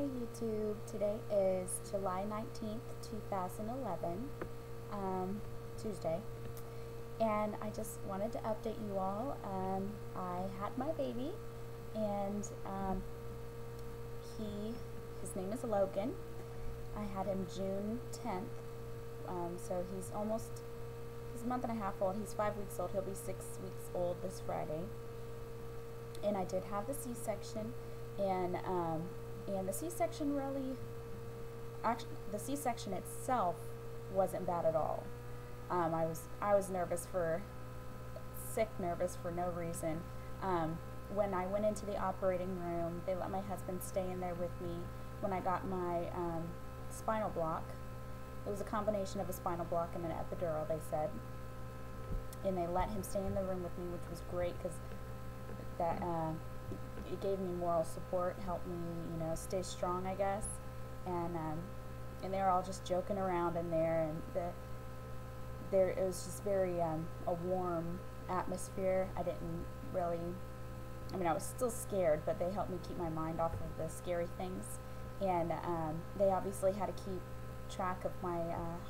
YouTube. Today is July 19th, 2011, Tuesday, and I just wanted to update you all. I had my baby, and his name is Logan. I had him June 10th, so he's a month and a half old. He's 5 weeks old. He'll be 6 weeks old this Friday. And I did have the C-section, and the C-section the C-section itself wasn't bad at all. I was nervous for no reason. When I went into the operating room, they let my husband stay in there with me when I got my spinal block. It was a combination of a spinal block and an epidural, they said. And they let him stay in the room with me, which was great because that it gave me moral support, helped me, stay strong, I guess. And they were all just joking around in there, and it was just very a warm atmosphere. I was still scared, but they helped me keep my mind off of the scary things. And they obviously had to keep track of my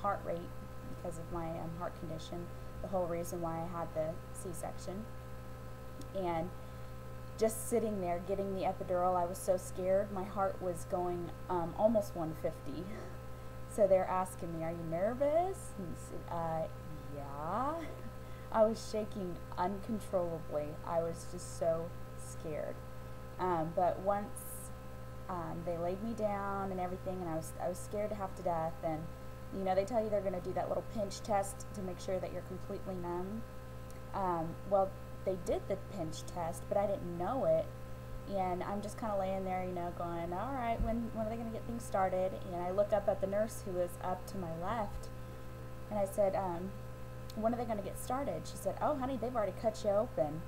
heart rate because of my heart condition, the whole reason why I had the C-section. And just sitting there getting the epidural, I was so scared. My heart was going almost 150. So they're asking me, "Are you nervous?" And I said, yeah. I was shaking uncontrollably. I was just so scared. But once they laid me down and everything, and I was scared to half to death. And they tell you they're going to do that little pinch test to make sure that you're completely numb. Well, they did the pinch test, but I didn't know it. And I'm just kind of laying there, going, all right, when are they going to get things started? And I look up at the nurse who was up to my left, and I said, when are they going to get started? She said, "Oh, honey, they've already cut you open."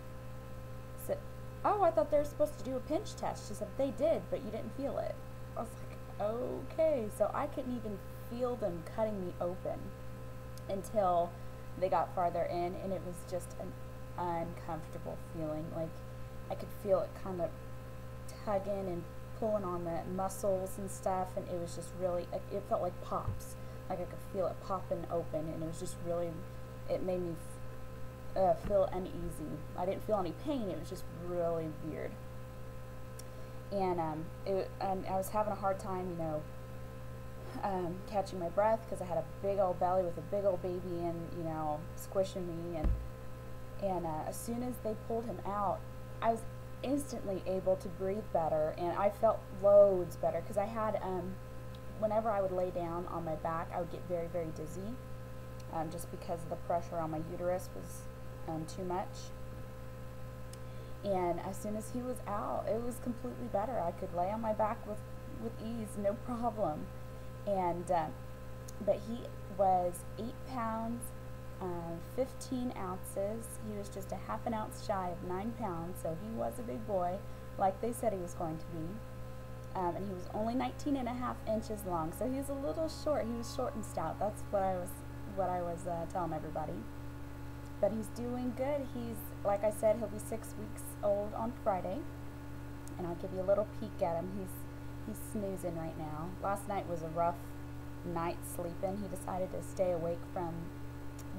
I said, "Oh, I thought they were supposed to do a pinch test." She said, "They did, but you didn't feel it." I was like, okay. So I couldn't even feel them cutting me open until they got farther in, and it was just an uncomfortable feeling. Like, I could feel it kind of tugging and pulling on the muscles and stuff, and it was just really, it felt like pops. Like I could feel it popping open, and it was just really, it made me feel uneasy. I didn't feel any pain, it was just really weird. And I was having a hard time, catching my breath because I had a big old belly with a big old baby and, squishing me. And as soon as they pulled him out, I was instantly able to breathe better, and I felt loads better because I had, whenever I would lay down on my back, I would get very, very dizzy, just because the pressure on my uterus was too much. And as soon as he was out, it was completely better. I could lay on my back with ease, no problem. And but he was 8 pounds, 15 ounces. He was just a half an ounce shy of 9 pounds, so he was a big boy, like they said he was going to be. And he was only 19 and a half inches long, so he was a little short. He was short and stout. That's what I was telling everybody. But he's doing good. He's, like I said, he'll be 6 weeks old on Friday, and I'll give you a little peek at him. He's snoozing right now. Last night was a rough night sleeping. He decided to stay awake from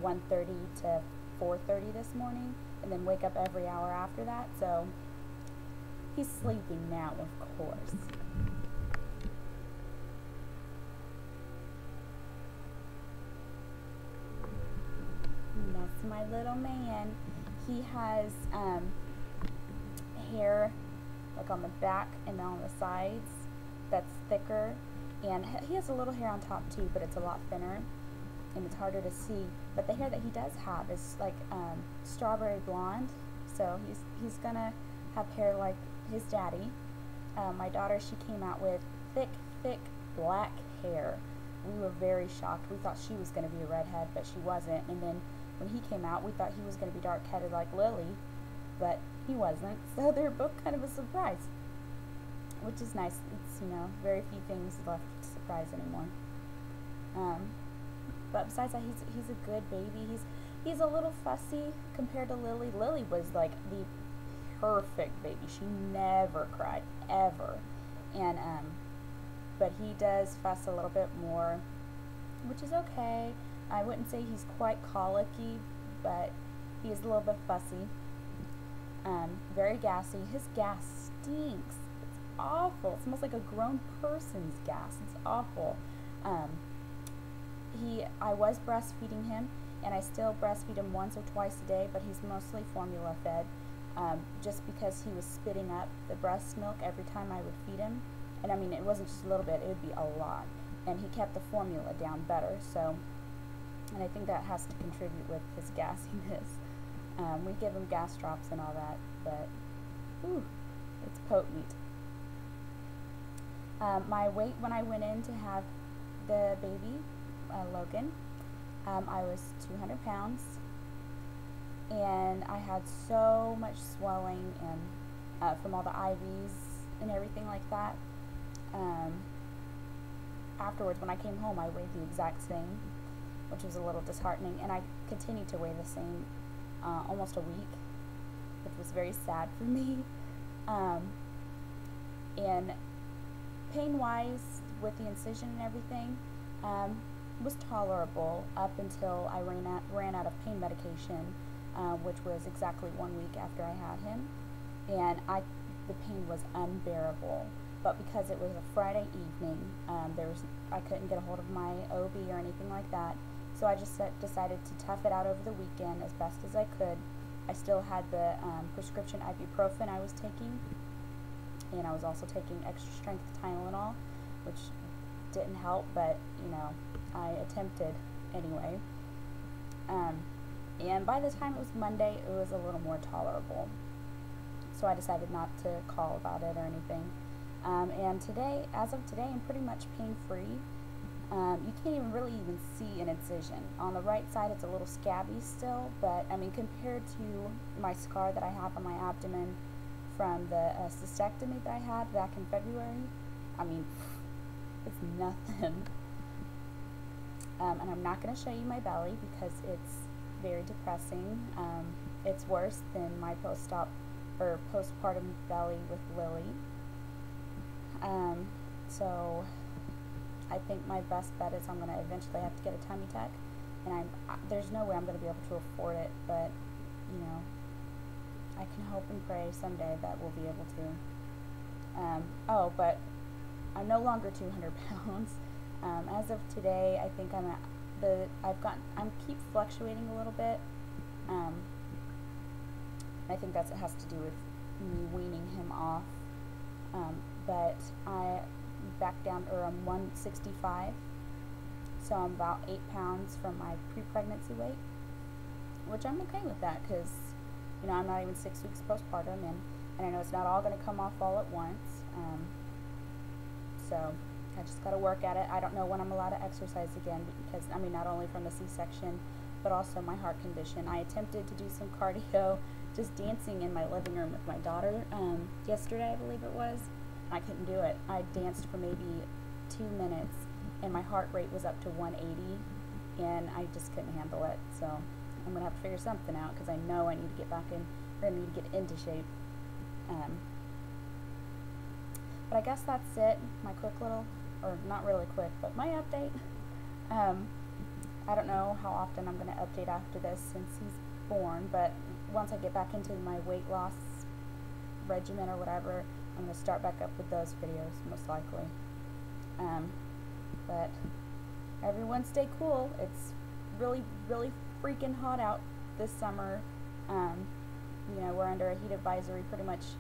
1:30 to 4:30 this morning, and then wake up every hour after that. So he's sleeping now, of course. And that's my little man. He has hair like on the back and on the sides that's thicker, and he has a little hair on top too, but it's a lot thinner and it's harder to see. But the hair that he does have is like strawberry blonde, so he's gonna have hair like his daddy. My daughter, she came out with thick black hair. We were very shocked. We thought she was gonna be a redhead, but she wasn't. And then when he came out, we thought he was gonna be dark-headed like Lily, but he wasn't. So they're both kind of a surprise, which is nice. It's, very few things left to surprise anymore. But besides that, he's a good baby. He's a little fussy compared to Lily. Lily was like the perfect baby. She never cried, ever. And but he does fuss a little bit more, which is okay. I wouldn't say he's quite colicky, but he is a little bit fussy. Very gassy. His gas stinks. It's awful. It smells like a grown person's gas. It's awful. I was breastfeeding him, and I still breastfeed him once or twice a day, but he's mostly formula fed, just because he was spitting up the breast milk every time I would feed him. And I mean, it wasn't just a little bit, it would be a lot. And he kept the formula down better, so, and I think that has to contribute with his gassiness. We give him gas drops and all that, but, whew, it's potent. My weight when I went in to have the baby, Logan, I was 200 pounds, and I had so much swelling and from all the IVs and everything like that. Afterwards, when I came home, I weighed the exact same, which was a little disheartening, and I continued to weigh the same almost a week, which was very sad for me. And pain-wise, with the incision and everything, was tolerable up until I ran out of pain medication, which was exactly 1 week after I had him, and the pain was unbearable. But because it was a Friday evening, I couldn't get a hold of my OB or anything like that, so I just decided to tough it out over the weekend as best as I could. I still had the prescription ibuprofen I was taking, and I was also taking extra strength Tylenol, which didn't help, but you know, I attempted anyway. And by the time it was Monday, it was a little more tolerable, so I decided not to call about it or anything. And today, as of today, I'm pretty much pain-free. You can't even see an incision. On the right side, it's a little scabby still, but I mean, compared to my scar that I have on my abdomen from the cystectomy that I had back in February, I mean, it's nothing. And I'm not going to show you my belly because it's very depressing. It's worse than my postpartum belly with Lily. So I think my best bet is I'm going to eventually have to get a tummy tuck, and there's no way I'm going to be able to afford it, but you know, I can hope and pray someday that we'll be able to. But I'm no longer 200 pounds. As of today, I think I keep fluctuating a little bit. I think it has to do with me weaning him off. But I'm back down, or I'm 165, so I'm about 8 pounds from my pre-pregnancy weight, which I'm okay with that, because you know, I'm not even 6 weeks postpartum, and I know it's not all going to come off all at once. So I just got to work at it. I don't know when I'm allowed to exercise again, because I mean, not only from the C-section, but also my heart condition. I attempted to do some cardio, just dancing in my living room with my daughter yesterday, I believe it was. I couldn't do it. I danced for maybe 2 minutes, and my heart rate was up to 180, and I just couldn't handle it. So I'm gonna have to figure something out, because I know I need to get back in, or I need to get into shape. But I guess that's it. My quick little, or not really quick, but my update. I don't know how often I'm gonna update after this since he's born, but once I get back into my weight loss regimen or whatever, I'm going to start back up with those videos, most likely. But everyone stay cool. It's really, really freaking hot out this summer. You know, we're under a heat advisory. Pretty much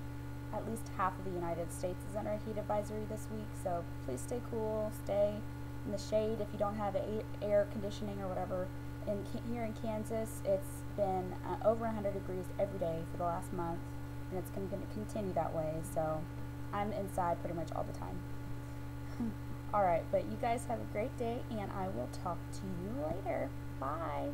at least half of the United States is under a heat advisory this week, so please stay cool, stay in the shade if you don't have air conditioning or whatever. Here in Kansas, it's been over 100 degrees every day for the last month, and it's going to continue that way, so I'm inside pretty much all the time. Alright, but you guys have a great day, and I will talk to you later. Bye!